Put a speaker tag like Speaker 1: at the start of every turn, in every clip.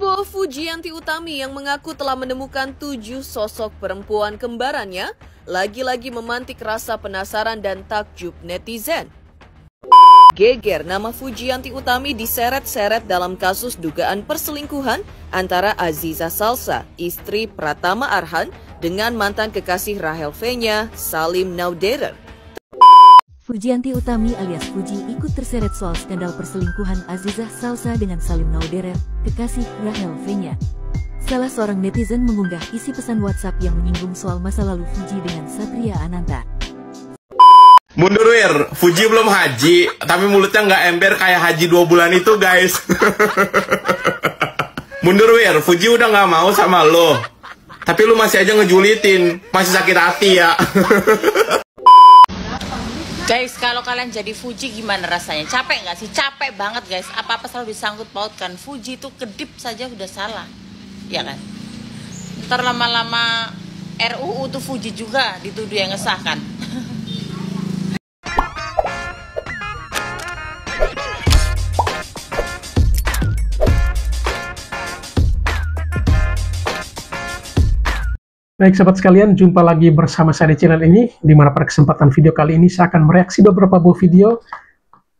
Speaker 1: Heboh Fujianti Utami yang mengaku telah menemukan 7 sosok perempuan kembarannya lagi-lagi memantik rasa penasaran dan takjub netizen. Geger, nama Fujianti Utami diseret-seret dalam kasus dugaan perselingkuhan antara Aziza Salsa, istri Pratama Arhan, dengan mantan kekasih Rahel V-nya, Salim Nauderer.
Speaker 2: Fujianti Utami alias Fuji ikut terseret soal skandal perselingkuhan Aziza Salsa dengan Salim Nauderer, kekasih Rahel V-nya. Salah seorang netizen mengunggah isi pesan WhatsApp yang menyinggung soal masa lalu Fuji dengan Satria Ananta.
Speaker 3: Mundur Wir, Fuji belum haji, tapi mulutnya nggak ember kayak haji 2 bulan itu guys. Mundur Wir, Fuji udah nggak mau sama lo, tapi lu masih aja ngejulitin, masih sakit hati ya.
Speaker 4: Guys, kalau kalian jadi Fuji gimana rasanya? Capek nggak sih? Capek banget guys. Apa-apa selalu disangkut pautkan. Fuji itu kedip saja udah salah, ya kan? Ntar lama-lama RUU tuh Fuji juga dituduh yang ngesahkan.
Speaker 5: Baik sahabat sekalian, jumpa lagi bersama saya di channel ini, di mana pada kesempatan video kali ini saya akan mereaksi beberapa buah video.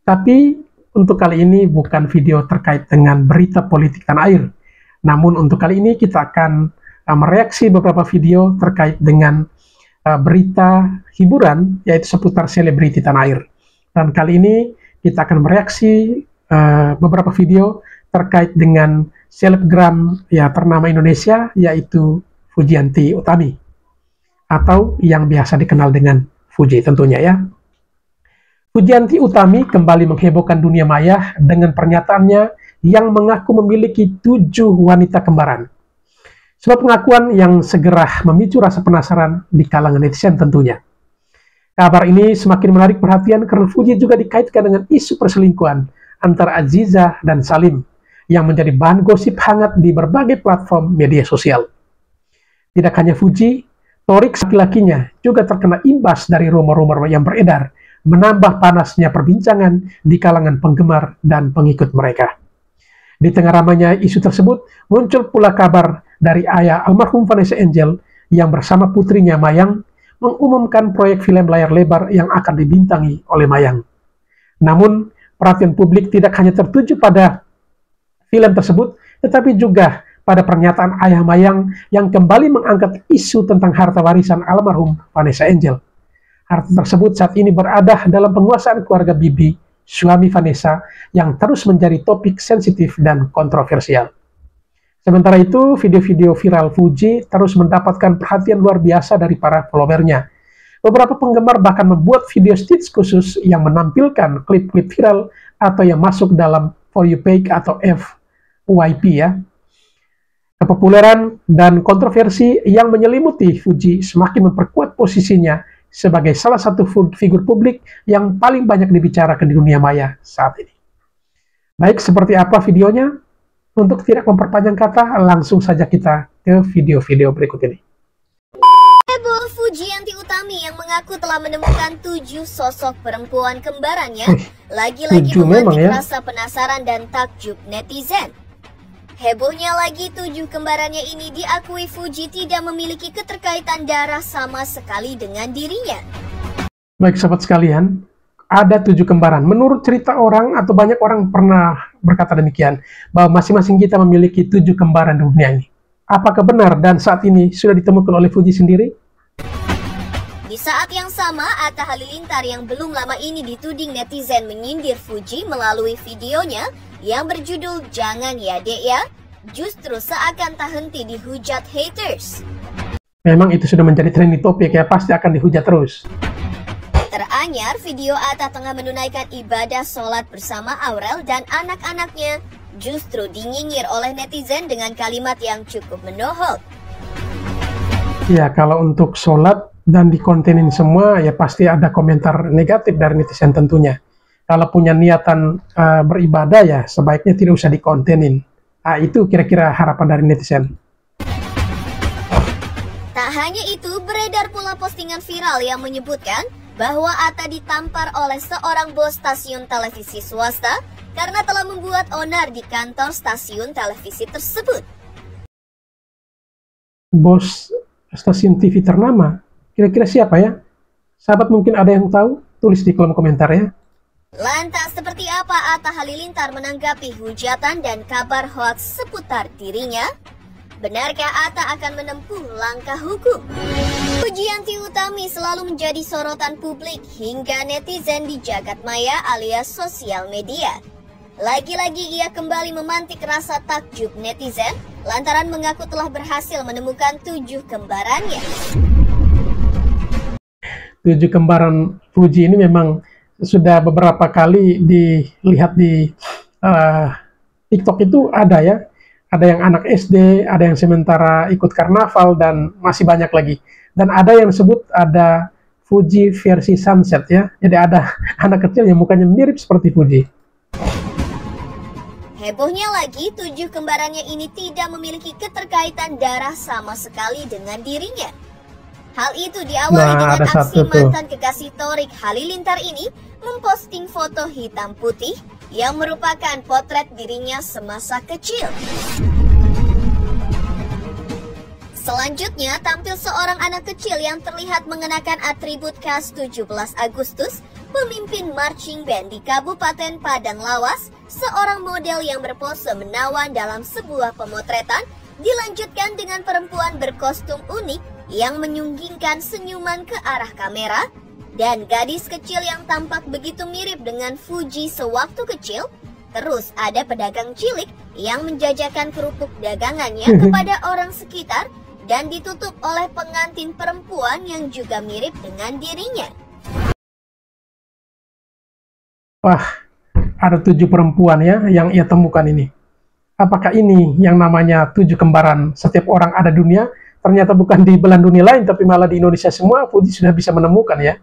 Speaker 5: Tapi untuk kali ini bukan video terkait dengan berita politik tanah air. Namun untuk kali ini kita akan mereaksi beberapa video terkait dengan berita hiburan, yaitu seputar selebriti tanah air. Dan kali ini kita akan mereaksi beberapa video terkait dengan selebgram ya ternama Indonesia, yaitu Fujianti Utami, atau yang biasa dikenal dengan Fuji tentunya ya. Fujianti Utami kembali menghebohkan dunia maya dengan pernyataannya yang mengaku memiliki 7 wanita kembaran. Sebuah pengakuan yang segera memicu rasa penasaran di kalangan netizen tentunya. Kabar ini semakin menarik perhatian karena Fuji juga dikaitkan dengan isu perselingkuhan antara Aziza dan Salim yang menjadi bahan gosip hangat di berbagai platform media sosial. Tidak hanya Fuji, Torik laki-lakinya juga terkena imbas dari rumor-rumor yang beredar, menambah panasnya perbincangan di kalangan penggemar dan pengikut mereka. Di tengah ramainya isu tersebut, muncul pula kabar dari ayah almarhum Vanessa Angel yang bersama putrinya Mayang mengumumkan proyek film layar lebar yang akan dibintangi oleh Mayang. Namun, perhatian publik tidak hanya tertuju pada film tersebut, tetapi juga pada pernyataan ayah Mayang yang kembali mengangkat isu tentang harta warisan almarhum Vanessa Angel. Harta tersebut saat ini berada dalam penguasaan keluarga Bibi, suami Vanessa, yang terus menjadi topik sensitif dan kontroversial. Sementara itu, video-video viral Fuji terus mendapatkan perhatian luar biasa dari para followernya. Beberapa penggemar bahkan membuat video stitch khusus yang menampilkan klip-klip viral atau yang masuk dalam For You page atau FYP ya. Kepopuleran dan kontroversi yang menyelimuti Fuji semakin memperkuat posisinya sebagai salah satu figur publik yang paling banyak dibicarakan di dunia maya saat ini. Baik, seperti apa videonya? Untuk tidak memperpanjang kata, langsung saja kita ke video-video berikut ini.
Speaker 6: Heboh Fujianti Utami yang mengaku telah menemukan 7 sosok perempuan kembarannya lagi-lagi memantik rasa penasaran dan takjub netizen. Hebohnya lagi, 7 kembarannya ini diakui Fuji tidak memiliki keterkaitan darah sama sekali dengan dirinya.
Speaker 5: Baik sahabat sekalian, ada 7 kembaran. Menurut cerita orang atau banyak orang pernah berkata demikian, bahwa masing-masing kita memiliki 7 kembaran di dunia ini. Apakah benar dan saat ini sudah ditemukan oleh Fuji sendiri?
Speaker 6: Di saat yang sama, Atta Halilintar yang belum lama ini dituding netizen menyindir Fuji melalui videonya yang berjudul "Jangan ya Dek ya", justru seakan tak henti dihujat haters.
Speaker 5: Memang itu sudah menjadi trending topik ya, pasti akan dihujat terus.
Speaker 6: Teranyar, video Atta tengah menunaikan ibadah sholat bersama Aurel dan anak-anaknya justru dinyinyir oleh netizen dengan kalimat yang cukup menohok.
Speaker 5: Ya, kalau untuk sholat dan dikontenin semua, ya pasti ada komentar negatif dari netizen tentunya. Kalau punya niatan beribadah ya sebaiknya tidak usah dikontenin. Nah, itu kira-kira harapan dari netizen.
Speaker 6: Tak hanya itu, beredar pula postingan viral yang menyebutkan bahwa Atta ditampar oleh seorang bos stasiun televisi swasta karena telah membuat onar di kantor stasiun televisi tersebut.
Speaker 5: Bos stasiun TV ternama, kira-kira siapa ya? Sahabat mungkin ada yang tahu? Tulis di kolom komentar ya.
Speaker 6: Lantas seperti apa Atta Halilintar menanggapi hujatan dan kabar hoaks seputar dirinya? Benarkah Atta akan menempuh langkah hukum? Fujianti Utami selalu menjadi sorotan publik hingga netizen di jagat maya alias sosial media. Lagi-lagi ia kembali memantik rasa takjub netizen lantaran mengaku telah berhasil menemukan 7 kembarannya.
Speaker 5: 7 kembaran Fuji ini memang sudah beberapa kali dilihat di TikTok itu ada ya. Ada yang anak SD, ada yang sementara ikut karnaval, dan masih banyak lagi. Dan ada yang disebut ada Fuji versi sunset ya. Jadi ada anak kecil yang mukanya mirip seperti Fuji.
Speaker 6: Hebohnya lagi, 7 kembarannya ini tidak memiliki keterkaitan darah sama sekali dengan dirinya. Hal itu diawali dengan aksi mantan kekasih Thorik Halilintar ini memposting foto hitam putih yang merupakan potret dirinya semasa kecil. Selanjutnya tampil seorang anak kecil yang terlihat mengenakan atribut khas 17 Agustus, pemimpin marching band di Kabupaten Padang Lawas, seorang model yang berpose menawan dalam sebuah pemotretan, dilanjutkan dengan perempuan berkostum unik yang menyunggingkan senyuman ke arah kamera, dan gadis kecil yang tampak begitu mirip dengan Fuji sewaktu kecil. Terus ada pedagang cilik yang menjajakan kerupuk dagangannya kepada orang sekitar dan ditutup oleh pengantin perempuan yang juga mirip dengan dirinya.
Speaker 5: Wah, ada 7 perempuan ya yang ia temukan ini. Apakah ini yang namanya 7 kembaran setiap orang ada dunia? Ternyata bukan di belahan dunia lain, tapi malah di Indonesia semua Fuji sudah bisa menemukan ya.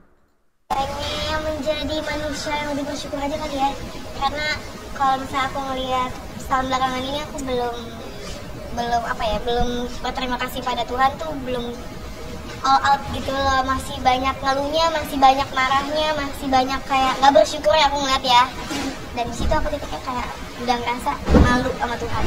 Speaker 7: Hanya menjadi manusia yang lebih bersyukur aja kali ya. Karena kalau misalnya aku ngelihat setahun belakangan ini aku belum berterima kasih pada Tuhan tuh, belum all out gitu loh. Masih banyak ngeluhnya, masih banyak marahnya, masih banyak kayak nggak bersyukur ya aku ngeliat ya. Dan di situ aku titiknya kayak udah ngerasa malu sama Tuhan.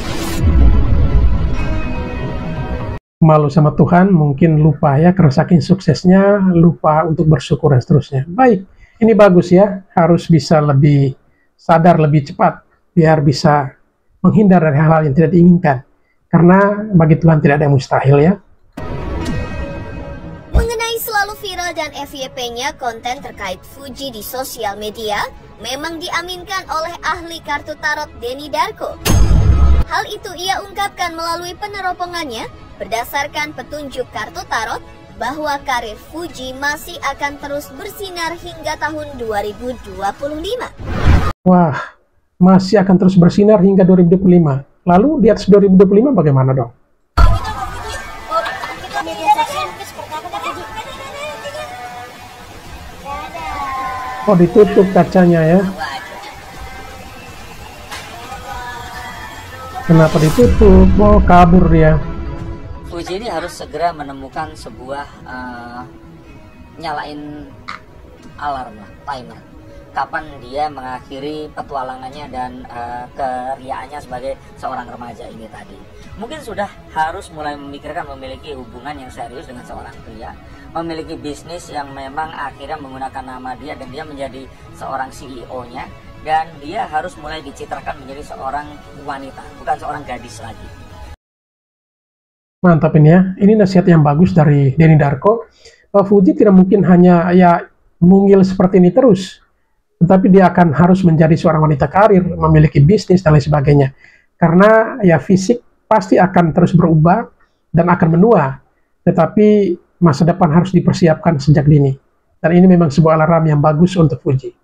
Speaker 5: Malu sama Tuhan, mungkin lupa ya, karena saking suksesnya lupa untuk bersyukur dan seterusnya. Baik, ini bagus ya, harus bisa lebih sadar lebih cepat biar bisa menghindar dari hal-hal yang tidak diinginkan, karena bagi Tuhan tidak ada yang mustahil ya.
Speaker 6: Mengenai selalu viral dan FYP-nya konten terkait Fuji di sosial media memang diaminkan oleh ahli kartu tarot Denny Darko. Hal itu ia ungkapkan melalui peneropongannya berdasarkan petunjuk kartu tarot bahwa karir Fuji masih akan terus bersinar hingga tahun 2025.
Speaker 5: Wah, masih akan terus bersinar hingga 2025. Lalu di atas 2025 bagaimana dong? Oh, ditutup kacanya ya. Kenapa ditutup? Oh, kabur dia.
Speaker 8: Fuji ini harus segera menemukan sebuah nyalain alarm lah, timer. Kapan dia mengakhiri petualangannya dan keriaannya sebagai seorang remaja ini tadi. Mungkin sudah harus mulai memikirkan memiliki hubungan yang serius dengan seorang pria, memiliki bisnis yang memang akhirnya menggunakan nama dia dan dia menjadi seorang CEO-nya, dan dia harus mulai dicitrakan menjadi seorang wanita, bukan seorang gadis lagi.
Speaker 5: Mantap ini ya, ini nasihat yang bagus dari Denny Darko. Fuji tidak mungkin hanya ya mungil seperti ini terus, tetapi dia akan harus menjadi seorang wanita karir, memiliki bisnis dan lain sebagainya. Karena ya fisik pasti akan terus berubah dan akan menua, tetapi masa depan harus dipersiapkan sejak dini. Dan ini memang sebuah alarm yang bagus untuk Fuji.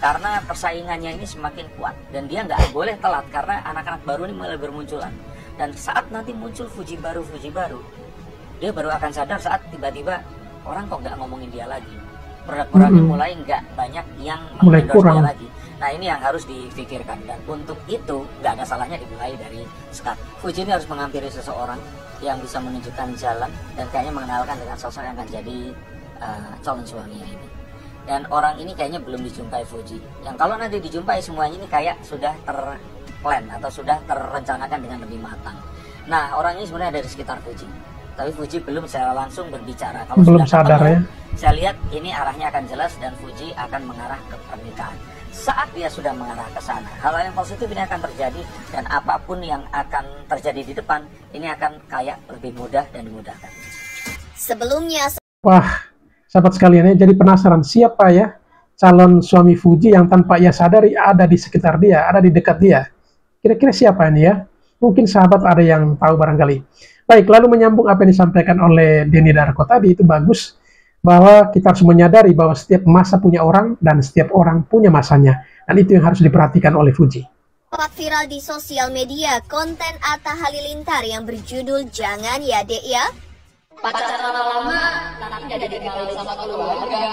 Speaker 8: Karena persaingannya ini semakin kuat dan dia nggak boleh telat karena anak-anak baru ini mulai bermunculan. Dan saat nanti muncul Fuji baru, dia baru akan sadar saat tiba-tiba orang kok nggak ngomongin dia lagi. Produk-produknya mulai nggak banyak yang mengendorse dia lagi. Nah ini yang harus difikirkan, dan untuk itu nggak ada salahnya dimulai dari sekarang. Fuji ini harus menghampiri seseorang yang bisa menunjukkan jalan dan kayaknya mengenalkan dengan sosok yang akan jadi calon suaminya ini. Dan orang ini kayaknya belum dijumpai Fuji. Yang kalau nanti dijumpai semuanya ini kayak sudah terplan atau sudah terencanakan dengan lebih matang. Nah, orang ini sebenarnya ada di sekitar Fuji, tapi Fuji belum secara langsung berbicara. Kalau
Speaker 5: belum
Speaker 8: sudah
Speaker 5: sadar
Speaker 8: ketemu,
Speaker 5: ya.
Speaker 8: Saya lihat ini arahnya akan jelas dan Fuji akan mengarah ke pernikahan. Saat dia sudah mengarah ke sana, hal yang positif ini akan terjadi dan apapun yang akan terjadi di depan ini akan kayak lebih mudah dan dimudahkan.
Speaker 6: Sebelumnya,
Speaker 5: Wah, sahabat sekalian ya, jadi penasaran siapa ya calon suami Fuji yang tanpa ia sadari ada di sekitar dia, ada di dekat dia. Kira-kira siapa ini ya? Mungkin sahabat ada yang tahu barangkali. Baik, lalu menyambung apa yang disampaikan oleh Denny Darko tadi, itu bagus bahwa kita harus menyadari bahwa setiap masa punya orang dan setiap orang punya masanya. Dan itu yang harus diperhatikan oleh Fuji.
Speaker 6: sempat viral di sosial media konten Atta Halilintar yang berjudul "Jangan Ya Dek Ya".
Speaker 9: Pacaran lama-lama tapi udah ditinggalin sama keluarga.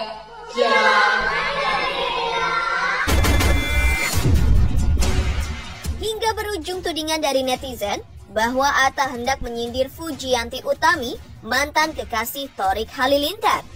Speaker 6: Hingga berujung tudingan dari netizen bahwa Atta hendak menyindir Fujianti Utami, mantan kekasih Thorik Halilintar.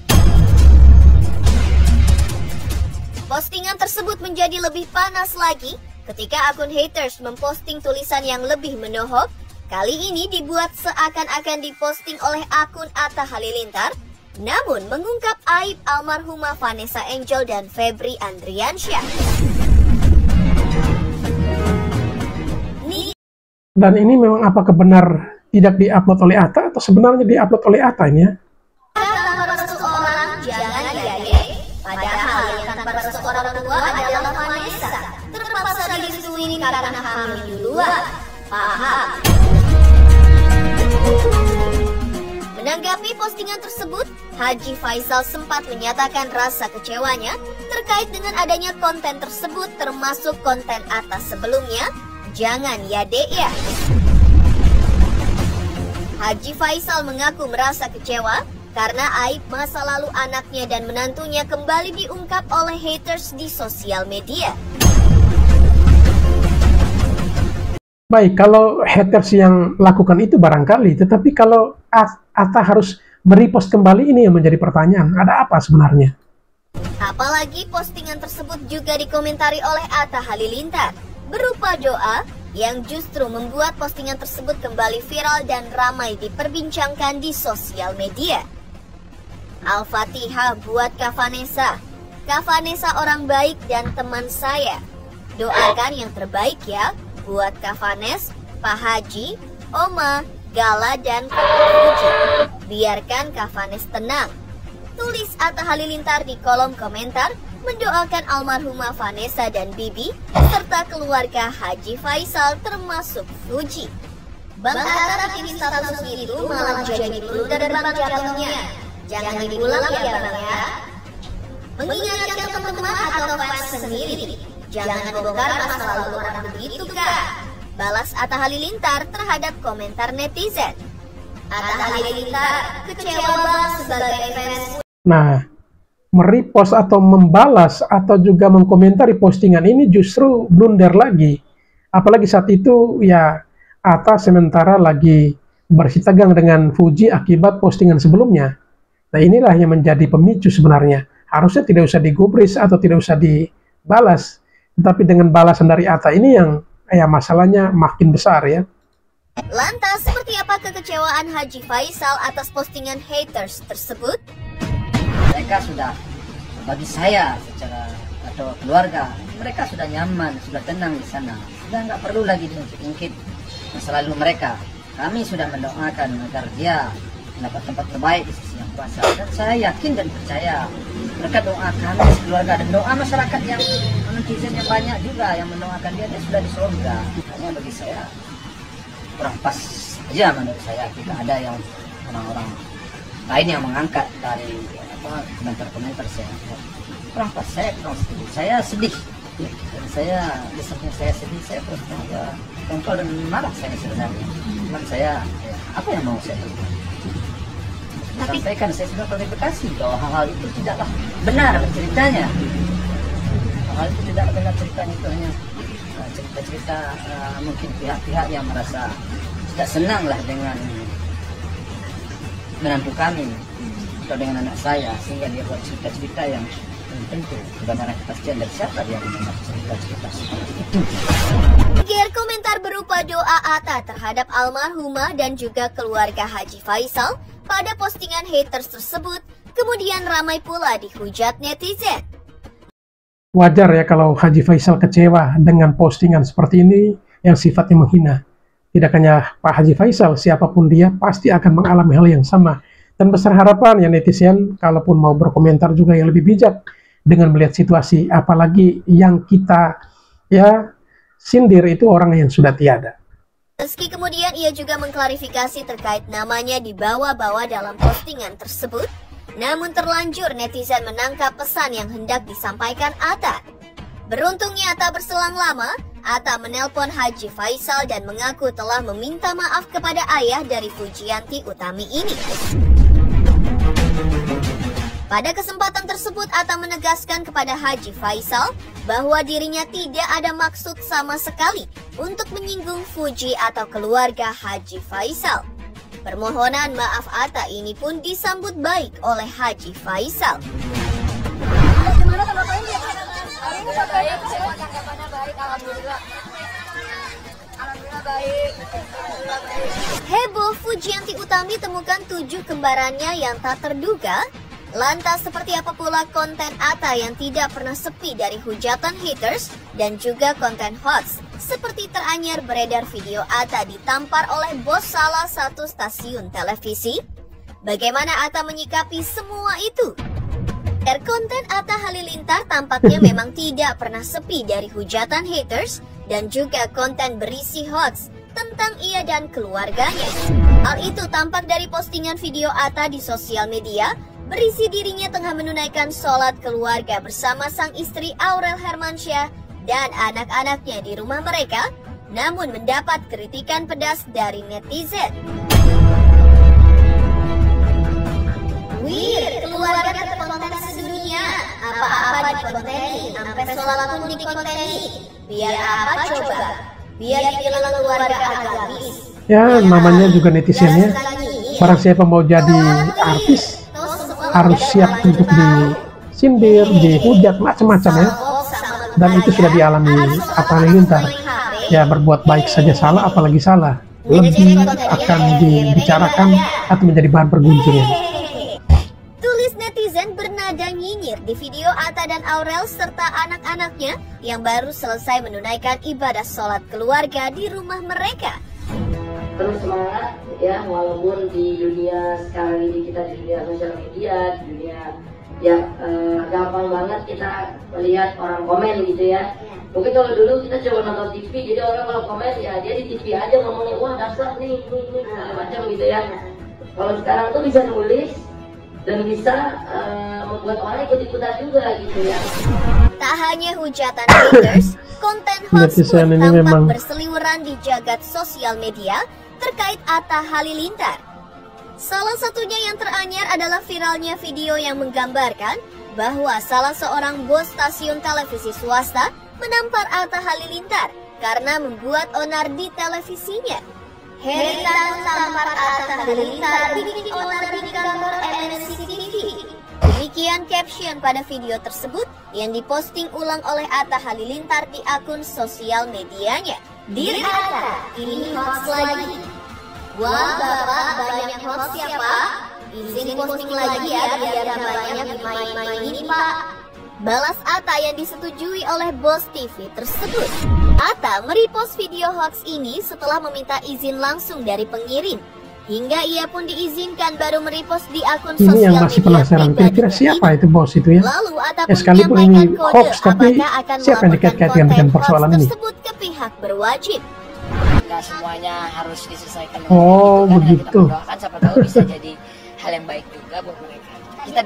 Speaker 6: Postingan tersebut menjadi lebih panas lagi ketika akun haters memposting tulisan yang lebih menohok. Kali ini dibuat seakan-akan diposting oleh akun Atta Halilintar, namun mengungkap aib almarhumah Vanessa Angel dan Febri Andriansyah.
Speaker 5: Dan ini memang apakah benar tidak diupload oleh Atta atau sebenarnya diupload oleh Atta ini ya?
Speaker 6: Tanpa restu orang, jangan ya dek. Padahal yang tanpa restu orang tua adalah Vanessa. Terpaksa direstuin karena hamil duluan. Paham? Menanggapi postingan tersebut, Haji Faisal sempat menyatakan rasa kecewanya terkait dengan adanya konten tersebut, termasuk konten Atta sebelumnya, "Jangan Ya Dek Ya". Haji Faisal mengaku merasa kecewa karena aib masa lalu anaknya dan menantunya kembali diungkap oleh haters di sosial media.
Speaker 5: Baik, kalau haters yang lakukan itu barangkali, tetapi kalau Atta harus merepost kembali, ini yang menjadi pertanyaan. Ada apa sebenarnya?
Speaker 6: Apalagi postingan tersebut juga dikomentari oleh Atta Halilintar berupa doa yang justru membuat postingan tersebut kembali viral dan ramai diperbincangkan di sosial media. Al-Fatihah buat Kak Vanessa. Kak Vanessa orang baik dan teman saya. Doakan yang terbaik ya buat Kak Vanes, Pak Haji, Oma, Gala, dan Kak Fuji. Biarkan Kak Vanes tenang. Tulis Atta Halilintar di kolom komentar mendoakan almarhumah Vanessa dan Bibi serta keluarga Haji Faisal termasuk Fuji. Bang Atta bikin status itu malah jadi blunder bang jatuhnya. Jangan diulang ya bang ya. Mengingatkan teman-teman atau fans sendiri, jangan bongkar masa lalu orang begitu kak. Balas Atta Halilintar terhadap komentar netizen. Atta Halilintar kecewa banget sebagai fans.
Speaker 5: Nah, merepost atau membalas atau juga mengkomentari postingan ini justru blunder lagi. Apalagi saat itu ya Atta sementara lagi bersih tegang dengan Fuji akibat postingan sebelumnya. Nah, inilah yang menjadi pemicu sebenarnya. Harusnya tidak usah digubris atau tidak usah dibalas. Tetapi dengan balasan dari Atta ini yang ya masalahnya makin besar ya.
Speaker 6: Lantas seperti apa kekecewaan Haji Faisal atas postingan haters tersebut?
Speaker 8: Mereka sudah, bagi saya secara atau keluarga, mereka sudah nyaman, sudah tenang di sana. Sudah nggak perlu lagi diungkit masa lalu mereka. Kami sudah mendoakan agar dia mendapat tempat terbaik di sisi Yang Kuasa. Dan saya yakin dan percaya mereka doa kami keluarga dan doa masyarakat yang netizen yang banyak juga yang mendoakan dia sudah di surga. Hanya bagi saya kurang pas aja menurut saya. Tidak ada yang orang-orang lain yang mengangkat dari komentar-komentar saya. Kurang pas, saya kurang setuju. Saya sedih. Dan saya biasanya saya sedih, saya terus tongkol dan marah saya sebenarnya. Cuman saya apa yang mau saya lakukan? Sampaikan saya sudah klarifikasi bahwa hal-hal itu tidaklah benar ceritanya. Hal itu tidak benar ceritanya, itu hanya cerita-cerita mungkin pihak-pihak yang merasa tidak senang lah dengan menantu kami atau dengan anak saya, sehingga dia buat cerita-cerita yang tentu bagaimana kepastian dari siapa dia mendengar cerita-cerita seperti itu.
Speaker 6: Geger komentar berupa doa Atta terhadap almarhumah dan juga keluarga Haji Faisal pada postingan haters tersebut kemudian ramai pula dihujat netizen.
Speaker 5: Wajar ya kalau Haji Faisal kecewa dengan postingan seperti ini yang sifatnya menghina. Tidak hanya Pak Haji Faisal, siapapun dia pasti akan mengalami hal yang sama. Dan besar harapan ya netizen, kalaupun mau berkomentar juga yang lebih bijak dengan melihat situasi, apalagi yang kita ya sindir itu orang yang sudah tiada.
Speaker 6: Meski kemudian ia juga mengklarifikasi terkait namanya dibawa-bawa dalam postingan tersebut, namun terlanjur netizen menangkap pesan yang hendak disampaikan Atta. Beruntungnya tak berselang lama, Atta menelpon Haji Faisal dan mengaku telah meminta maaf kepada ayah dari Fujianti Utami ini. Pada kesempatan tersebut, Atta menegaskan kepada Haji Faisal bahwa dirinya tidak ada maksud sama sekali untuk menyinggung Fuji atau keluarga Haji Faisal. Permohonan maaf Atta ini pun disambut baik oleh Haji Faisal.
Speaker 9: Gimana tanggapannya dia? Hari ini baik, tanggapannya baik, alhamdulillah. Alhamdulillah baik.
Speaker 6: Heboh, Fujianti Utami temukan 7 kembarannya yang tak terduga. Lantas seperti apa pula konten Atta yang tidak pernah sepi dari hujatan haters dan juga konten hoax, seperti teranyar beredar video Atta ditampar oleh bos salah satu stasiun televisi? Bagaimana Atta menyikapi semua itu? Konten Atta Halilintar tampaknya memang tidak pernah sepi dari hujatan haters dan juga konten berisi hoax tentang ia dan keluarganya. Hal itu tampak dari postingan video Atta di sosial media, berisi dirinya tengah menunaikan sholat keluarga bersama sang istri Aurel Hermansyah dan anak-anaknya di rumah mereka, namun mendapat kritikan pedas dari netizen. Weird, keluarga terkonten sedunia, apa-apa dikonteni, sampai sholat pun dikonteni. Biar apa coba? Biar dibilang keluarga agamis.
Speaker 5: Ya, namanya juga netizennya. Barang siapa mau jadi artis, harus siap untuk disindir, dihujat, macam-macam ya. Dan itu sudah dialami Atta Halilintar. Ya, berbuat baik saja salah, apalagi salah. Lebih akan dibicarakan atau menjadi bahan pergunjingan.
Speaker 6: Tulis netizen bernada nyinyir di video Atta dan Aurel serta anak-anaknya yang baru selesai menunaikan ibadah sholat keluarga di rumah mereka.
Speaker 10: Terus semangat ya, walaupun di dunia sekarang ini kita di dunia sosial media, di dunia ya gampang banget kita melihat orang komen gitu ya. Mungkin kalau dulu kita coba nonton TV, jadi orang kalau komen ya dia di TV aja ngomongnya, wah dasar nih, macam gitu ya. Kalau sekarang tuh bisa nulis dan bisa membuat orang ikut-ikutan juga gitu ya.
Speaker 6: Tak hanya hujatan haters, konten hoax pun tampak berseliweran di jagat sosial media terkait Atta Halilintar. Salah satunya yang teranyar adalah viralnya video yang menggambarkan bahwa salah seorang bos stasiun televisi swasta menampar Atta Halilintar karena membuat onar di televisinya. Herita tampar Atta Halilintar bikin onar di kantor MNC TV. Demikian caption pada video tersebut yang diposting ulang oleh Atta Halilintar di akun sosial medianya. Dear Atta, ini hoax lagi. Wah bapak, banyak hoax ya pak. Izin posting lagi ya biar banyak dimain-mainin pak. Balas Atta yang disetujui oleh bos TV tersebut. Atta merepost video hoax ini setelah meminta izin langsung dari pengirim. Hingga ia pun diizinkan baru merepost di akun sosial media.
Speaker 5: Ini yang masih penasaran, kira-kira siapa itu bos itu ya?
Speaker 6: Lalu Atta pun
Speaker 5: sekalipun ini hoax, tapi
Speaker 6: akan
Speaker 5: siapa yang dikait-kaitkan dengan persoalan ini?
Speaker 6: Tersebut ke pihak berwajib.
Speaker 8: Nggak semuanya harus diselesaikan dengan
Speaker 5: begitu.
Speaker 8: Kita doakan siapa tahu bisa jadi hal yang baik juga buat mereka. Kita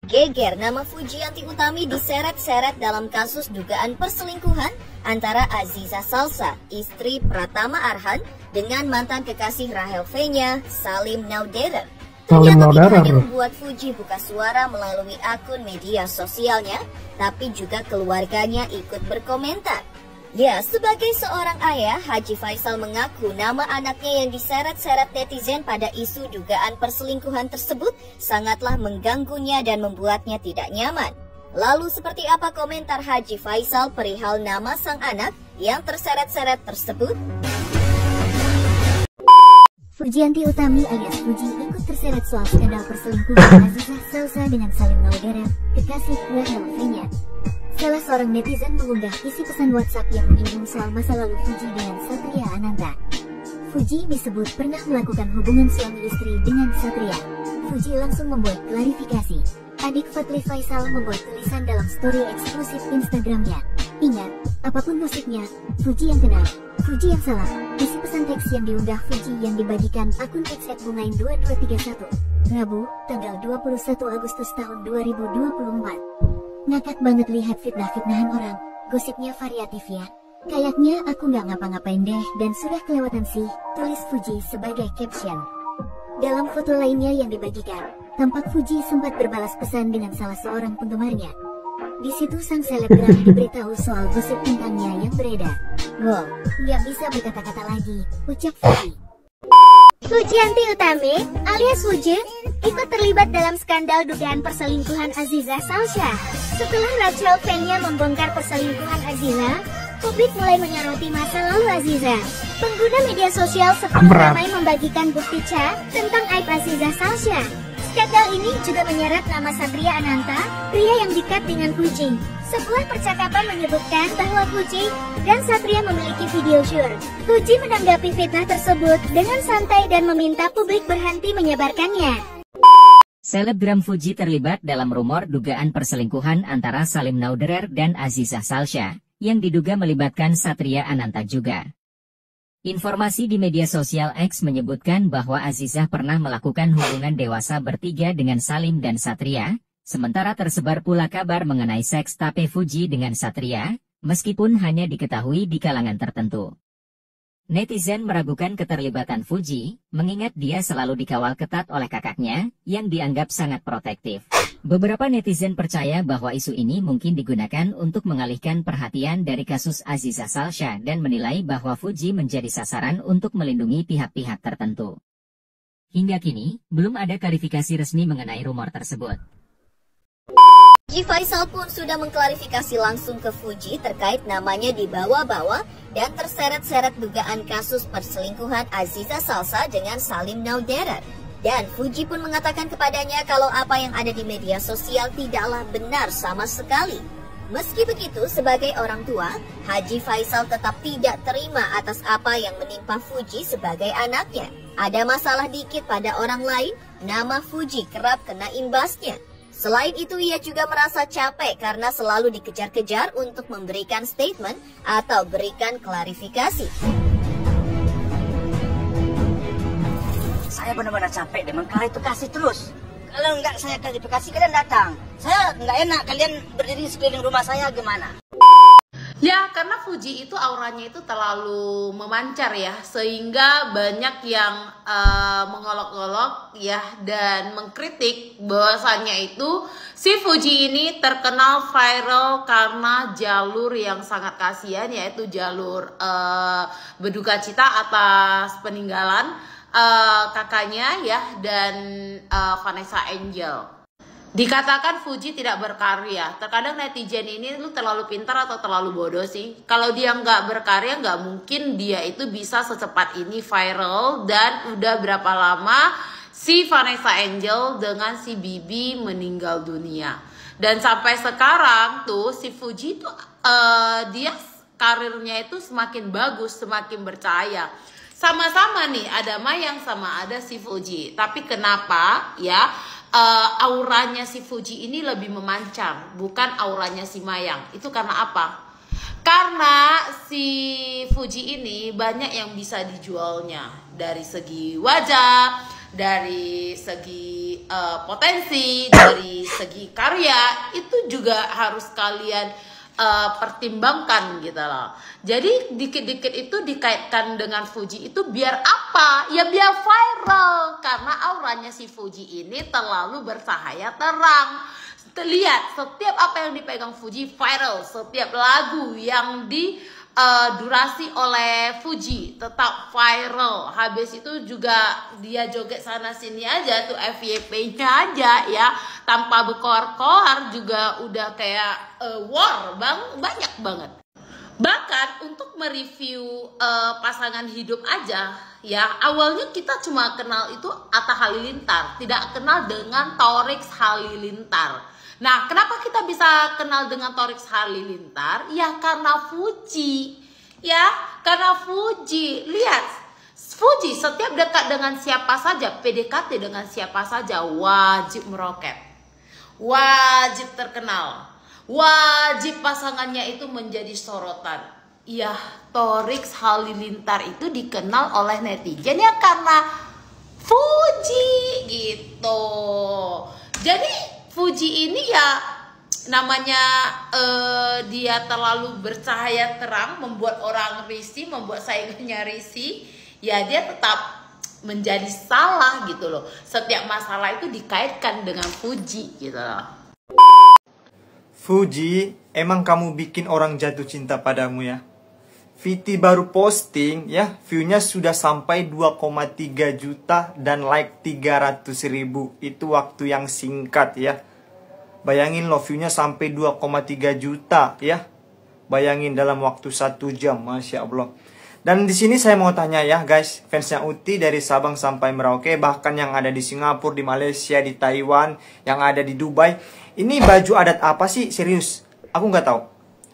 Speaker 6: Geger, nama Fujianti Utami diseret-seret dalam kasus dugaan perselingkuhan antara Aziza Salsa, istri Pratama Arhan, dengan mantan kekasih Rahel V-nya, Salim Nauderer. Ternyata tidak hanya membuat Fuji buka suara melalui akun media sosialnya, tapi juga keluarganya ikut berkomentar. Ya, sebagai seorang ayah, Haji Faisal mengaku nama anaknya yang diseret-seret netizen pada isu dugaan perselingkuhan tersebut sangatlah mengganggunya dan membuatnya tidak nyaman. Lalu seperti apa komentar Haji Faisal perihal nama sang anak yang terseret-seret tersebut?
Speaker 2: Fujianti Utami alias Fuji ikut terseret soal skandal perselingkuhan Azizah Salsa dengan Salim Naudera, kekasih Rahel Fenya. Salah seorang netizen mengunggah isi pesan WhatsApp yang menyinggung soal masa lalu Fuji dengan Satria Ananta. Fuji disebut pernah melakukan hubungan suami istri dengan Satria. Fuji langsung membuat klarifikasi. Adik Fadli Faisal membuat tulisan dalam story eksklusif Instagramnya. Ingat, apapun musiknya, Fuji yang kenal, Fuji yang salah. Isi pesan teks yang diunggah Fuji yang dibagikan akun @bungain2231, Rabu, tanggal 21 Agustus tahun 2024. Ngakak banget lihat fitnah-fitnahan orang, gosipnya variatif ya. Kayaknya aku nggak ngapa-ngapain deh dan sudah kelewatan sih, tulis Fuji sebagai caption. Dalam foto lainnya yang dibagikan, tampak Fuji sempat berbalas pesan dengan salah seorang penggemarnya. Di situ sang selebgram diberitahu soal gosip tentangnya yang beredar. Wow, nggak bisa berkata-kata lagi, ucap Fuji.
Speaker 7: Fujianti Utami alias Fuji ikut terlibat dalam skandal dugaan perselingkuhan Azizah Salsa. Setelah Rahel Fenya membongkar perselingkuhan Azizah, publik mulai menyoroti masa lalu Azizah. Pengguna media sosial seperti ramai membagikan bukti chat tentang aib Azizah Salsa. Skandal ini juga menyeret nama Satria Ananta, pria yang dekat dengan Fuji. Sebuah percakapan menyebutkan bahwa Fuji dan Satria memiliki video syur. Fuji menanggapi fitnah tersebut dengan santai dan meminta publik berhenti menyebarkannya.
Speaker 8: Selebgram Fuji terlibat dalam rumor dugaan perselingkuhan antara Salim Naudera dan Azizah Salsa, yang diduga melibatkan Satria Ananta juga. Informasi di media sosial X menyebutkan bahwa Azizah pernah melakukan hubungan dewasa bertiga dengan Salim dan Satria, sementara tersebar pula kabar mengenai seks tape Fuji dengan Satria, meskipun hanya diketahui di kalangan tertentu. Netizen meragukan keterlibatan Fuji, mengingat dia selalu dikawal ketat oleh kakaknya, yang dianggap sangat protektif. Beberapa netizen percaya bahwa isu ini mungkin digunakan untuk mengalihkan perhatian dari kasus Azizah Salsa dan menilai bahwa Fuji menjadi sasaran untuk melindungi pihak-pihak tertentu. Hingga kini, belum ada klarifikasi resmi mengenai rumor tersebut.
Speaker 6: Haji Faisal pun sudah mengklarifikasi langsung ke Fuji terkait namanya dibawa-bawa dan terseret-seret dugaan kasus perselingkuhan Azizah Salsa dengan Salim Naudera. Dan Fuji pun mengatakan kepadanya kalau apa yang ada di media sosial tidaklah benar sama sekali. Meski begitu, sebagai orang tua, Haji Faisal tetap tidak terima atas apa yang menimpa Fuji sebagai anaknya. Ada masalah dikit pada orang lain, nama Fuji kerap kena imbasnya. Selain itu, ia juga merasa capek karena selalu dikejar-kejar untuk memberikan statement atau berikan klarifikasi.
Speaker 8: Saya benar-benar capek deh mengklarifikasi terus. Kalau nggak saya klarifikasi, kalian datang. Saya nggak enak kalian berdiri sekeliling rumah saya, gimana?
Speaker 4: Ya, karena Fuji itu auranya itu terlalu memancar ya, sehingga banyak yang mengolok-olok ya dan mengkritik bahwasannya itu si Fuji ini terkenal viral karena jalur yang sangat kasihan, yaitu jalur berduka cita atas peninggalan kakaknya ya dan Vanessa Angel. Dikatakan Fuji tidak berkarya. Terkadang netizen ini lu terlalu pintar atau terlalu bodoh sih. Kalau dia nggak berkarya, nggak mungkin dia itu bisa secepat ini viral. Dan udah berapa lama si Vanessa Angel dengan si Bibi meninggal dunia. Dan sampai sekarang tuh si Fuji tuh dia karirnya itu semakin bagus, semakin bercahaya. Sama-sama nih, ada Mayang sama ada si Fuji. Tapi kenapa ya? Auranya si Fuji ini lebih memancar, bukan auranya si Mayang. Itu karena apa? Karena si Fuji ini banyak yang bisa dijualnya, dari segi wajah, dari segi potensi, dari segi karya. Itu juga harus kalian pertimbangkan gitu loh. Jadi dikit-dikit itu dikaitkan dengan Fuji itu biar apa? Ya biar viral. Karena auranya si Fuji ini terlalu bercahaya terang. Lihat, setiap apa yang dipegang Fuji viral. Setiap lagu yang di durasi oleh Fuji, tetap viral. Habis itu juga dia joget sana sini aja tuh, FYP-nya aja ya, tanpa berkoar-koar juga udah kayak war banyak banget. Bahkan untuk mereview pasangan hidup aja ya, awalnya kita cuma kenal itu Atta Halilintar, tidak kenal dengan Torix Halilintar. Nah, kenapa kita bisa kenal dengan Torix Halilintar? Ya karena Fuji. Ya, karena Fuji. Lihat, Fuji setiap dekat dengan siapa saja, PDKT dengan siapa saja, wajib meroket. Wajib terkenal. Wajib pasangannya itu menjadi sorotan. Ya, Torix Halilintar itu dikenal oleh netizen ya karena Fuji gitu. Jadi Fuji ini ya namanya dia terlalu bercahaya terang, membuat orang risih, membuat saingannya risih. Ya dia tetap menjadi salah gitu loh. Setiap masalah itu dikaitkan dengan Fuji gitu loh.
Speaker 11: Fuji, emang kamu bikin orang jatuh cinta padamu ya? Viti baru posting ya, view-nya sudah sampai 2,3 juta dan like 300.000. Itu waktu yang singkat ya. Bayangin loh, view-nya sampai 2,3 juta ya. Bayangin dalam waktu 1 jam, Masya Allah. Dan di sini saya mau tanya ya guys, fansnya Uti dari Sabang sampai Merauke, bahkan yang ada di Singapura, di Malaysia, di Taiwan, yang ada di Dubai. Ini baju adat apa sih? Serius, aku nggak tahu.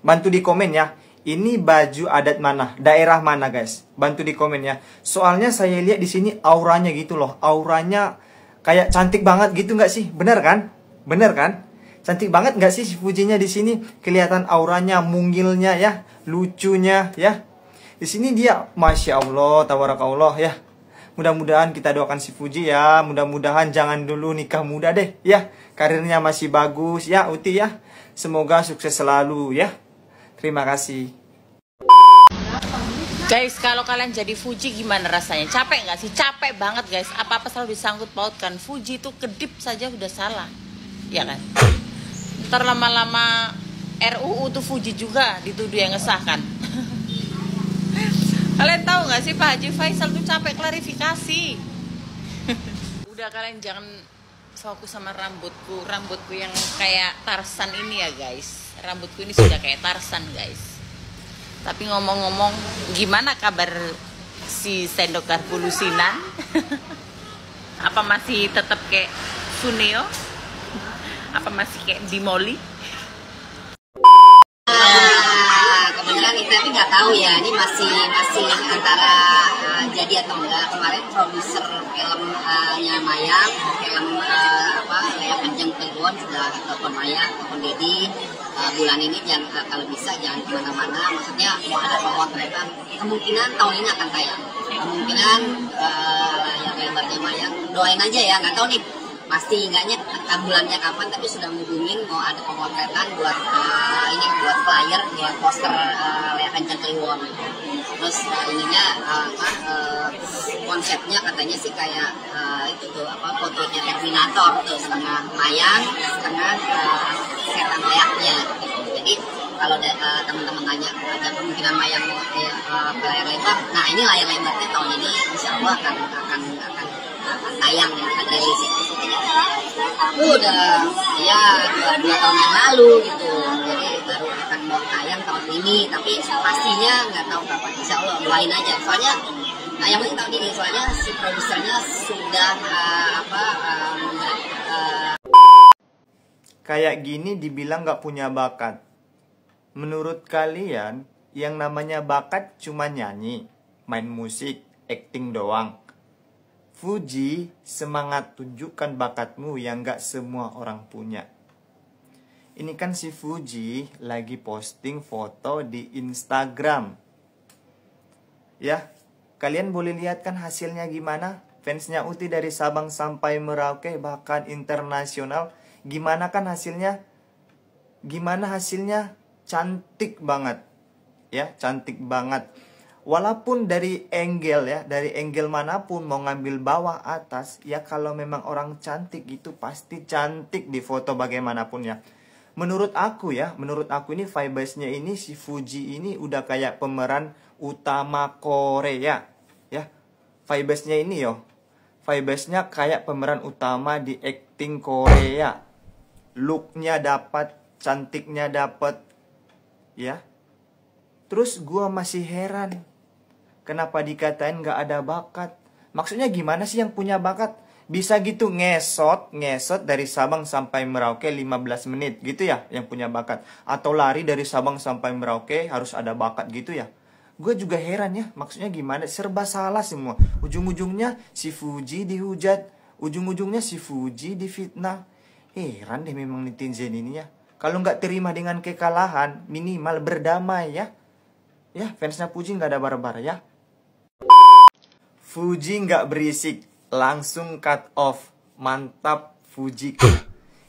Speaker 11: Bantu di komen ya. Ini baju adat mana? Daerah mana guys? Bantu di komen ya. Soalnya saya lihat di sini auranya gitu loh. Auranya kayak cantik banget gitu nggak sih? Bener kan? Bener kan? Cantik banget nggak sih si Fujinya di sini? Kelihatan auranya, mungilnya ya, lucunya ya. Di sini dia, Masya Allah, tabarakallah ya. Mudah-mudahan kita doakan si Fuji ya. Mudah-mudahan jangan dulu nikah muda deh ya. Karirnya masih bagus ya Uti ya. Semoga sukses selalu ya. Terima kasih.
Speaker 4: Guys, kalau kalian jadi Fuji gimana rasanya? Capek nggak sih? Capek banget guys. Apa-apa selalu disangkut pautkan. Fuji itu kedip saja udah salah. Ya kan? Ntar lama-lama RUU tuh Fuji juga dituduh yang ngesahkan. Kalian tahu nggak sih Pak Haji Faisal tuh capek klarifikasi. Udah, kalian jangan fokus sama rambutku. Rambutku yang kayak Tarsan ini ya guys. Rambutku ini sudah kayak Tarsan guys. Tapi ngomong-ngomong, gimana kabar si Sendok Garpu Lusinan? Apa masih tetap kayak Suneo? Apa masih kayak Dimoli?
Speaker 12: Kebetulan kita tapi nggak tahu ya, ini masih antara jadi atau enggak. Kemarin produser filmnya Mayang, film Layar Panjang Kliwon sudah telepon Mayang, telepon Dedi, bulan ini jangan, kalau bisa jangan kemana-mana. Maksudnya mau ada pemotretan, kemungkinan tahun ini akan tayang. Kemungkinan layar lebarnya Mayang, doain aja ya, nggak tahu nih pasti enggaknya bulannya kapan, tapi sudah menghubungin mau ada pemotretan buat ini, buat flyer, buat poster Layar Panjang Kliwon. Terus ininya konsepnya katanya sih kayak itu tuh fotonya Terminator tuh, setengah mayang, setengah setan layaknya gitu. Jadi kalau teman-teman tanya ada kemungkinan mayang layar lebar, nah ini layar lebarnya tahun ini insya Allah akan tayang ya, akan rilis. Udah ya 2 tahun yang lalu gitu, jadi baru akan mau tayang tahun ini, tapi pastinya nggak tahu kapan. Insya Allah doain aja, soalnya yang penting tahun ini, soalnya si produsernya sudah
Speaker 11: kayak gini dibilang nggak punya bakat. Menurut kalian yang namanya bakat cuma nyanyi, main musik, acting doang? Fuji, semangat, tunjukkan bakatmu yang gak semua orang punya. Ini kan si Fuji lagi posting foto di Instagram. Ya, kalian boleh lihat kan hasilnya gimana? Fansnya Uti dari Sabang sampai Merauke, bahkan internasional. Gimana kan hasilnya? Gimana hasilnya? Cantik banget. Ya, cantik banget. Walaupun dari angle ya, dari angle manapun, mau ngambil bawah atas, ya kalau memang orang cantik itu pasti cantik di foto bagaimanapun ya. menurut aku ini Vibes-nya ini si Fuji ini udah kayak pemeran utama Korea ya. Vibes-nya ini Vibes-nya kayak pemeran utama di acting Korea. Look-nya dapat, cantiknya dapat ya. Terus gua masih heran kenapa dikatain gak ada bakat. Maksudnya gimana sih yang punya bakat? Bisa gitu ngesot dari Sabang sampai Merauke 15 menit gitu ya yang punya bakat. Atau lari dari Sabang sampai Merauke harus ada bakat gitu ya. Gue juga heran ya, maksudnya gimana? Serba salah semua. Ujung-ujungnya si Fuji dihujat, ujung-ujungnya si Fuji difitnah. Heran deh memang netizen ini ya. Kalau nggak terima dengan kekalahan, minimal berdamai ya. Ya, fansnya Fuji nggak ada barbar ya. Fuji nggak berisik, langsung cut off. Mantap Fuji.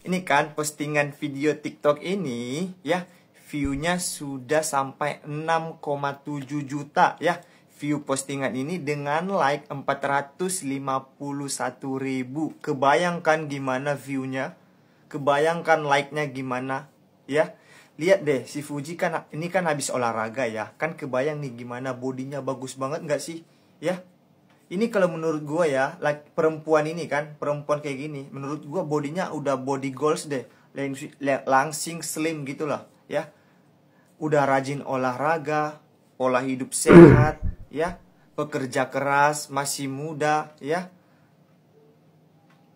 Speaker 11: Ini kan postingan video TikTok ini ya, view-nya sudah sampai 6,7 juta ya. View postingan ini dengan like 451.000. Kebayangkan gimana view-nya? Kebayangkan like-nya gimana ya? Lihat deh si Fuji kan ini kan habis olahraga ya. Kan kebayang nih gimana bodinya bagus banget nggak sih? Ya. Ini kalau menurut gue ya, like perempuan ini kan, perempuan kayak gini, menurut gue bodinya udah body goals deh, langsing slim gitu lah, ya. Udah rajin olahraga, pola hidup sehat, ya, pekerja keras, masih muda, ya.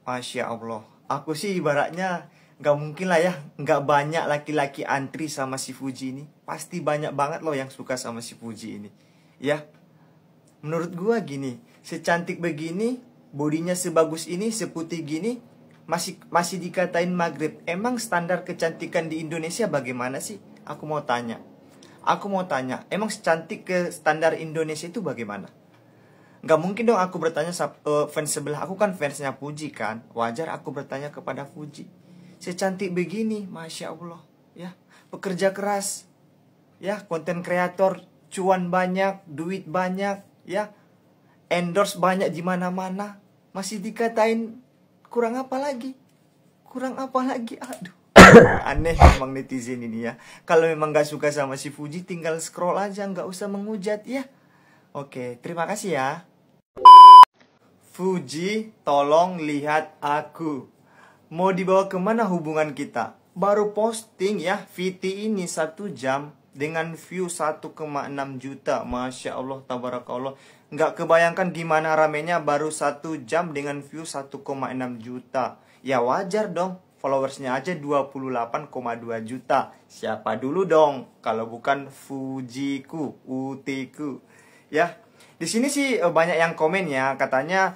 Speaker 11: Masya Allah, aku sih ibaratnya nggak mungkin lah ya, nggak banyak laki-laki antri sama si Fuji ini, pasti banyak banget loh yang suka sama si Fuji ini, ya. Menurut gue gini, secantik begini, bodinya sebagus ini, seputih gini, masih dikatain maghrib. Emang standar kecantikan di Indonesia bagaimana sih? Aku mau tanya, emang secantik ke standar Indonesia itu bagaimana? Gak mungkin dong aku bertanya fans sebelah. Aku kan fansnya Fuji kan, wajar aku bertanya kepada Fuji. Secantik begini, Masya Allah, ya, pekerja keras, ya, konten kreator, cuan banyak, duit banyak, ya, endorse banyak di mana-mana, masih dikatain kurang apa lagi? Aduh, aneh memang netizen ini ya. Kalau memang gak suka sama si Fuji, tinggal scroll aja, gak usah menghujat ya. Oke, terima kasih ya. Fuji, tolong lihat aku. Mau dibawa kemana hubungan kita? Baru posting ya, VT ini 1 jam dengan view 1,6 juta. Masya Allah, tabarakallah. Nggak kebayangkan gimana ramenya baru 1 jam dengan view 1,6 juta. Ya wajar dong, followersnya aja 28,2 juta. Siapa dulu dong kalau bukan Fujiku, Utiku. Ya, di sini sih banyak yang komen ya, katanya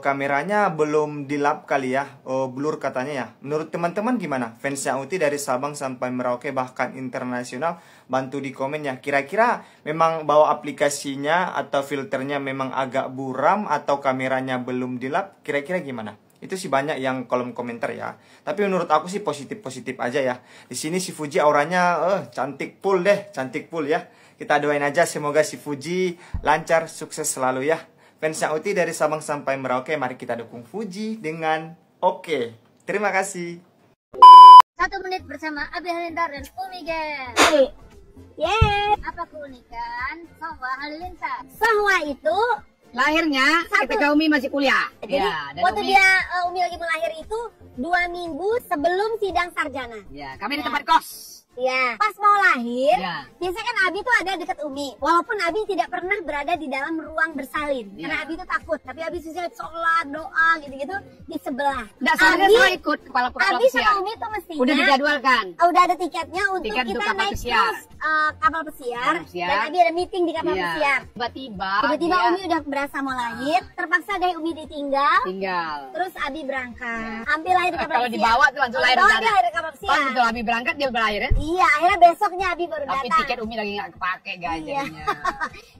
Speaker 11: kameranya belum dilap kali ya, blur katanya ya. Menurut teman-teman gimana? Fansnya Uti dari Sabang sampai Merauke bahkan internasional, bantu di komen ya. Kira-kira memang bawa aplikasinya atau filternya memang agak buram atau kameranya belum dilap? Kira-kira gimana? Itu sih banyak yang kolom komentar ya. Tapi menurut aku sih positif-positif aja ya. Di sini si Fuji auranya cantik full deh, cantik full ya. Kita doain aja semoga si Fuji lancar, sukses selalu ya. Fansnya Uti dari Sabang sampai Merauke, mari kita dukung Fuji dengan oke. Terima kasih.
Speaker 7: 1 menit bersama Abi Halilintar dan Umi Gen. Yeay. Apa keunikan Sohwa Halilintar? Sohwa itu
Speaker 13: lahirnya ketika Umi masih kuliah.
Speaker 7: Jadi waktu dia Umi lagi melahir itu 2 minggu sebelum sidang sarjana.
Speaker 13: Ya, kami di tempat kos.
Speaker 7: Ya, pas mau lahir, biasanya kan Abi tuh ada dekat Umi. Walaupun Abi tidak pernah berada di dalam ruang bersalin, karena Abi tuh takut. Tapi Abi susah sholat, doa, gitu-gitu di sebelah.
Speaker 13: Nggak soalnya saya ikut kepala
Speaker 7: Abi sama Umi tuh mestinya
Speaker 13: udah dijadwalkan.
Speaker 7: Udah ada tiketnya untuk kita naik terus kapal pesiar. Dan Abi ada meeting di kapal pesiar. Tiba-tiba Umi udah berasa mau lahir, terpaksa deh Umi ditinggal. Terus Abi berangkat. Ambil lahir di kapal pesiar.
Speaker 13: Kalau dibawa tuh langsung lahir
Speaker 7: di kapal pesiar.
Speaker 13: Pas betul Abi berangkat dia berlahir ya?
Speaker 7: Iya, akhirnya besoknya Abi baru datang.
Speaker 13: Tapi tiket Umi lagi nggak kepake guys.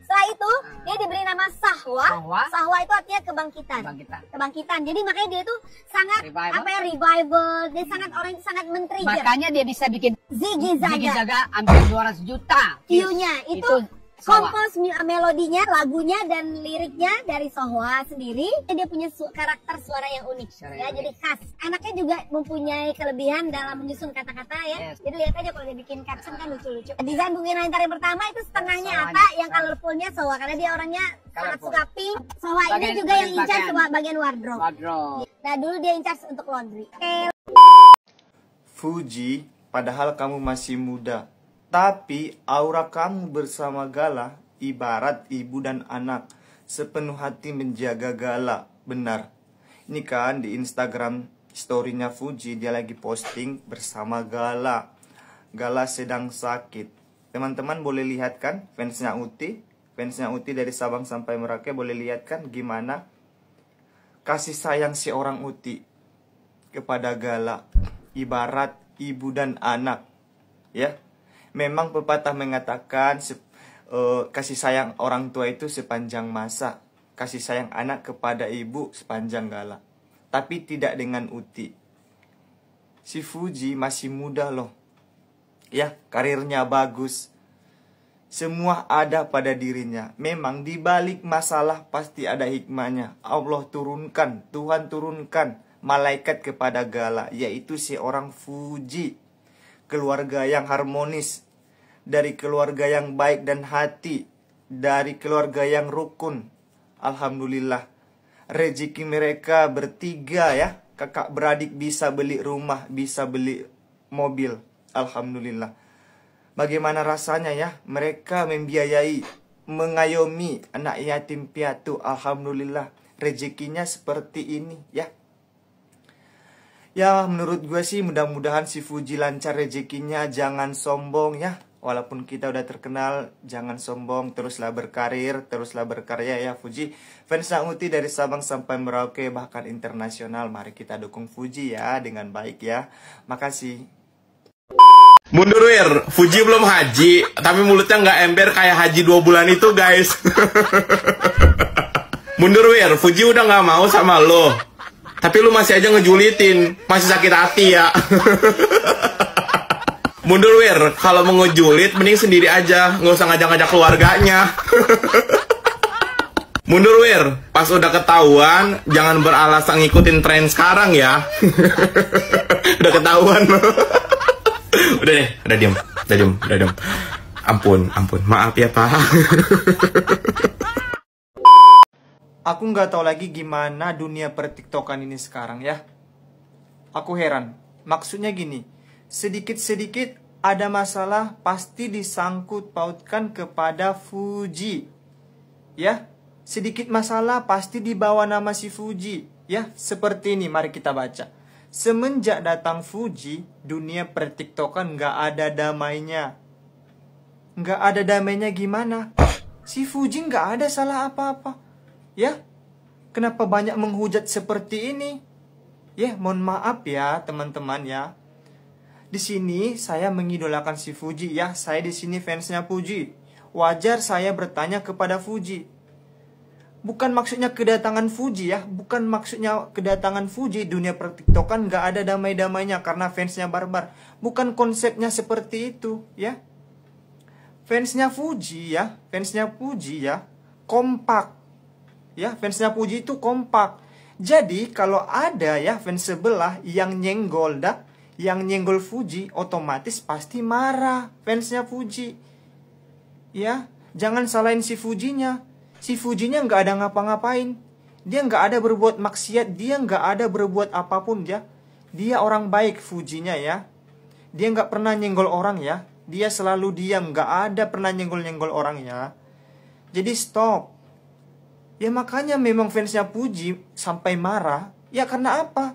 Speaker 7: Setelah itu dia diberi nama Sahwa. Sahwa itu artinya kebangkitan. Jadi makanya dia tuh sangat revival. Dia sangat orang yang sangat men-trigger.
Speaker 13: Makanya dia bisa bikin
Speaker 7: Ziggy Zaga
Speaker 13: hampir 200 juta
Speaker 7: view-nya. Itu kompos melodinya, lagunya dan liriknya dari Sohwa sendiri. Dia punya karakter suara yang unik ya, jadi khas. Anaknya juga mempunyai kelebihan dalam menyusun kata-kata ya. Jadi lihat aja kalau dia bikin caption kan lucu-lucu. Desain Bung Inantar yang pertama itu setengahnya apa, yang colorfulnya Sohwa karena dia orangnya sangat suka pink. Sohwa ini juga yang in charge bagian wardrobe. Nah dulu dia in charge untuk laundry.
Speaker 11: Fuji, padahal kamu masih muda, tapi aura kamu bersama Gala ibarat ibu dan anak, sepenuh hati menjaga Gala. Benar. Ini kan di Instagram story-nya Fuji, dia lagi posting bersama Gala. Gala sedang sakit. Teman-teman boleh lihat kan fansnya Uti dari Sabang sampai Merauke, boleh lihat kan gimana kasih sayang si orang Uti kepada Gala, ibarat ibu dan anak. Ya, memang pepatah mengatakan kasih sayang orang tua itu sepanjang masa, kasih sayang anak kepada ibu sepanjang Gala. Tapi tidak dengan Uti. Si Fuji masih muda loh. Ya, karirnya bagus. Semua ada pada dirinya. Memang di balik masalah pasti ada hikmahnya. Tuhan turunkan malaikat kepada Gala, yaitu seorang Fuji. Keluarga yang harmonis, dari keluarga yang baik dan hati, dari keluarga yang rukun. Alhamdulillah, rezeki mereka bertiga ya, kakak beradik bisa beli rumah, bisa beli mobil. Alhamdulillah. Bagaimana rasanya ya mereka membiayai, mengayomi anak yatim piatu. Alhamdulillah, rezekinya seperti ini ya. Ya menurut gue sih mudah-mudahan si Fuji lancar rezekinya, jangan sombong ya. Walaupun kita udah terkenal, jangan sombong, teruslah berkarir, teruslah berkarya ya Fuji. Fans Uti dari Sabang sampai Merauke bahkan internasional, mari kita dukung Fuji ya dengan baik ya. Makasih.
Speaker 3: Mundur Wir, Fuji belum haji, tapi mulutnya nggak ember kayak haji 2 bulan itu guys. Mundur Wir, Fuji udah nggak mau sama lo. Tapi lu masih aja ngejulitin, masih sakit hati ya. Mundur Wir, kalau mau ngejulit mending sendiri aja, nggak usah ngajak-ngajak keluarganya. Mundur Wir, pas udah ketahuan jangan beralasan ngikutin tren sekarang ya. Udah ketahuan. Udah deh, udah diem. Ampun, maaf ya Pak.
Speaker 11: Aku nggak tahu lagi gimana dunia pertiktokan ini sekarang ya. Aku heran. Maksudnya gini, sedikit-sedikit ada masalah pasti disangkut pautkan kepada Fuji. Ya, sedikit masalah pasti dibawa nama si Fuji. Ya, seperti ini, mari kita baca. Semenjak datang Fuji, dunia pertiktokan nggak ada damainya. Nggak ada damainya gimana? Si Fuji nggak ada salah apa-apa. Ya, kenapa banyak menghujat seperti ini? Ya, mohon maaf ya teman-teman ya. Di sini saya mengidolakan si Fuji ya. Saya di sini fansnya Fuji. Wajar saya bertanya kepada Fuji. Bukan maksudnya kedatangan Fuji ya. Bukan maksudnya kedatangan Fuji dunia pertiktokan nggak ada damai-damainya karena fansnya barbar. Bukan konsepnya seperti itu ya. Fansnya Fuji ya. Kompak. Ya, fansnya Fuji itu kompak. Jadi kalau ada ya fans sebelah yang nyenggol Fuji, otomatis pasti marah fansnya Fuji. Ya, jangan salahin si Fujinya. Si Fujinya nggak ada ngapa-ngapain. Dia nggak ada berbuat maksiat. Dia nggak ada berbuat apapun ya. Dia orang baik Fujinya ya. Dia nggak pernah nyenggol orang ya. Dia selalu diam. Nggak ada pernah nyenggol-nyenggol orang ya. Jadi stop. Ya makanya memang fansnya Fuji sampai marah. Ya karena apa?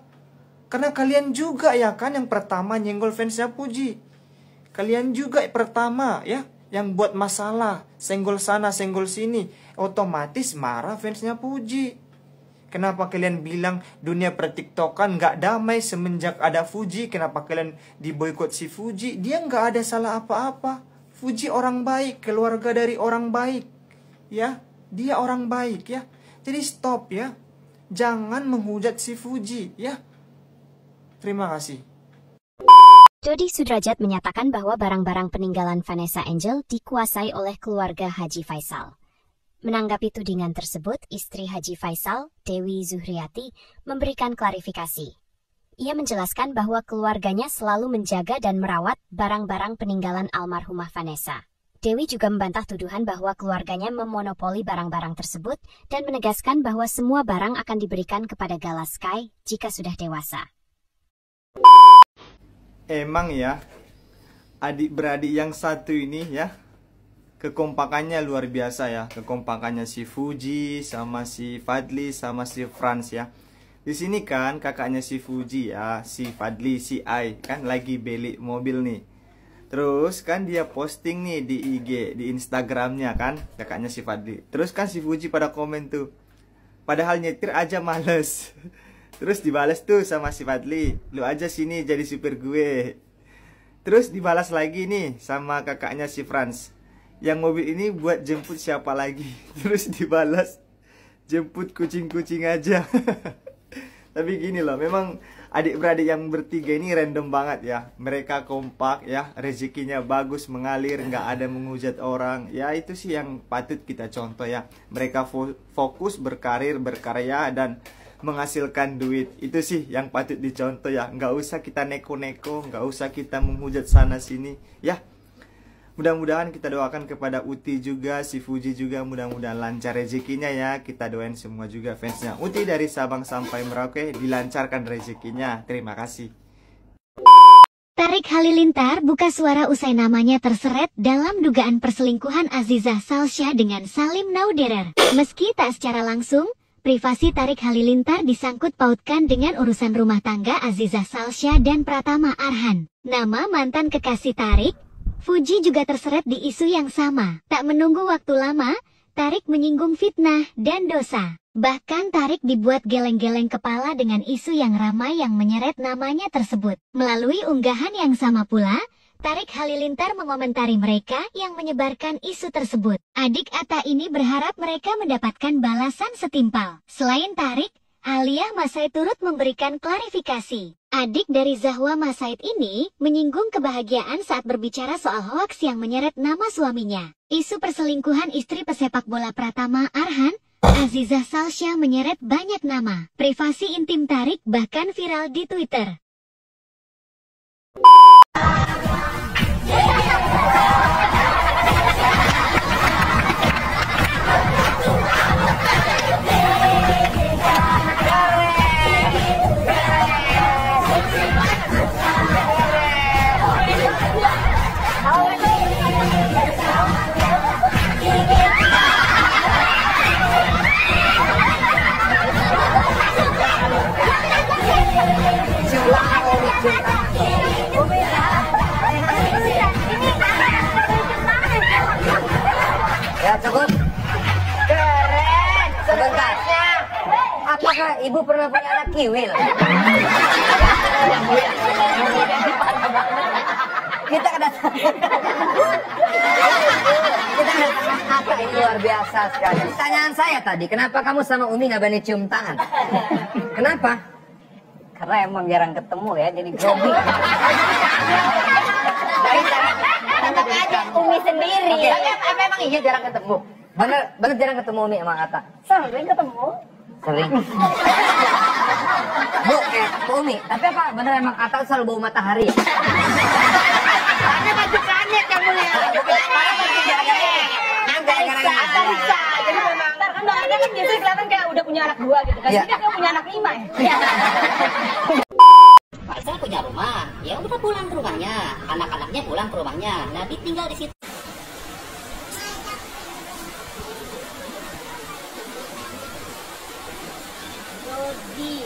Speaker 11: Karena kalian juga ya kan yang pertama nyenggol fansnya Fuji. Kalian juga pertama ya yang buat masalah. Senggol sana, senggol sini. Otomatis marah fansnya Fuji. Kenapa kalian bilang dunia pertiktokan gak damai semenjak ada Fuji? Kenapa kalian diboikot si Fuji? Dia gak ada salah apa-apa. Fuji orang baik, keluarga dari orang baik. Ya, dia orang baik ya. Jadi stop ya. Jangan menghujat si Fuji ya. Terima kasih.
Speaker 6: Dodi Sudrajat menyatakan bahwa barang-barang peninggalan Vanessa Angel dikuasai oleh keluarga Haji Faisal. Menanggapi tudingan tersebut, istri Haji Faisal, Dewi Zuhriati, memberikan klarifikasi. Ia menjelaskan bahwa keluarganya selalu menjaga dan merawat barang-barang peninggalan almarhumah Vanessa. Dewi juga membantah tuduhan bahwa keluarganya memonopoli barang-barang tersebut dan menegaskan bahwa semua barang akan diberikan kepada Gala Sky jika sudah dewasa.
Speaker 11: Emang ya, adik-beradik yang satu ini ya, kekompakannya luar biasa ya. Kekompakannya si Fuji sama si Fadli sama si Franz ya. Di sini kan kakaknya si Fuji ya, si Fadli, si Ai kan lagi beli mobil nih. Terus kan dia posting nih di IG, di Instagramnya kan, kakaknya si Fadli. Terus kan si Fuji pada komen tuh, padahal nyetir aja males. Terus dibalas tuh sama si Fadli, lu aja sini jadi supir gue. Terus dibalas lagi nih sama kakaknya si Franz, yang mobil ini buat jemput siapa lagi. Terus dibalas, jemput kucing-kucing aja. Tapi gini loh, memang adik-beradik yang bertiga ini random banget ya. Mereka kompak ya, rezekinya bagus, mengalir, nggak ada menghujat orang. Ya itu sih yang patut kita contoh ya. Mereka fokus berkarir, berkarya, dan menghasilkan duit. Itu sih yang patut dicontoh ya. Nggak usah kita neko-neko, nggak usah kita menghujat sana sini ya. Mudah-mudahan kita doakan kepada Uti juga, si Fuji juga, mudah-mudahan lancar rezekinya ya. Kita doain semua juga fansnya Uti dari Sabang sampai Merauke dilancarkan rezekinya. Terima kasih.
Speaker 14: Tarik Halilintar buka suara usai namanya terseret dalam dugaan perselingkuhan Azizah Salsya dengan Salim Nauderer. Meski tak secara langsung, privasi Tarik Halilintar disangkut pautkan dengan urusan rumah tangga Azizah Salsya dan Pratama Arhan. Nama mantan kekasih Tarik, Fuji juga terseret di isu yang sama. Tak menunggu waktu lama, Tarik menyinggung fitnah dan dosa. Bahkan Tarik dibuat geleng-geleng kepala dengan isu yang ramai yang menyeret namanya tersebut. Melalui unggahan yang sama pula, Tarik Halilintar mengomentari mereka yang menyebarkan isu tersebut. Adik Atta ini berharap mereka mendapatkan balasan setimpal. Selain Tarik, Alia Masaid turut memberikan klarifikasi. Adik dari Zahwa Masaid ini menyinggung kebahagiaan saat berbicara soal hoaks yang menyeret nama suaminya. Isu perselingkuhan istri pesepak bola Pratama Arhan, Azizah Salsya menyeret banyak nama. Privasi intim Tarik bahkan viral di Twitter.
Speaker 8: Ya cukup. Keren. Sebentar. Apakah ibu pernah punya anak kiwil? Kita kedatangan. Apa ini luar biasa sekali. Pertanyaan saya tadi, kenapa kamu sama Umi nggak berani cium tangan? Kenapa? Karena emang jarang ketemu ya, jadi grogi.
Speaker 7: Tetap aja Umi sendiri.
Speaker 8: Oke, emang iya jarang ketemu. Bener jarang ketemu Umi sama Atta.
Speaker 7: Sering ketemu.
Speaker 8: Sering. Bu, Bu Umi, tapi apa bener emang Atta selalu bau matahari?
Speaker 7: Karena baju planet yang mulia. Atta bisa. Jadi memang kan Mbak Atta kan biasanya kelihatan kayak udah punya anak 2 gitu kan. Jadi dia punya anak 5 ya.
Speaker 12: Faisal punya rumah, ya udah pulang ke rumahnya, anak-anaknya pulang ke rumahnya, Nabi tinggal di situ.
Speaker 7: Dodi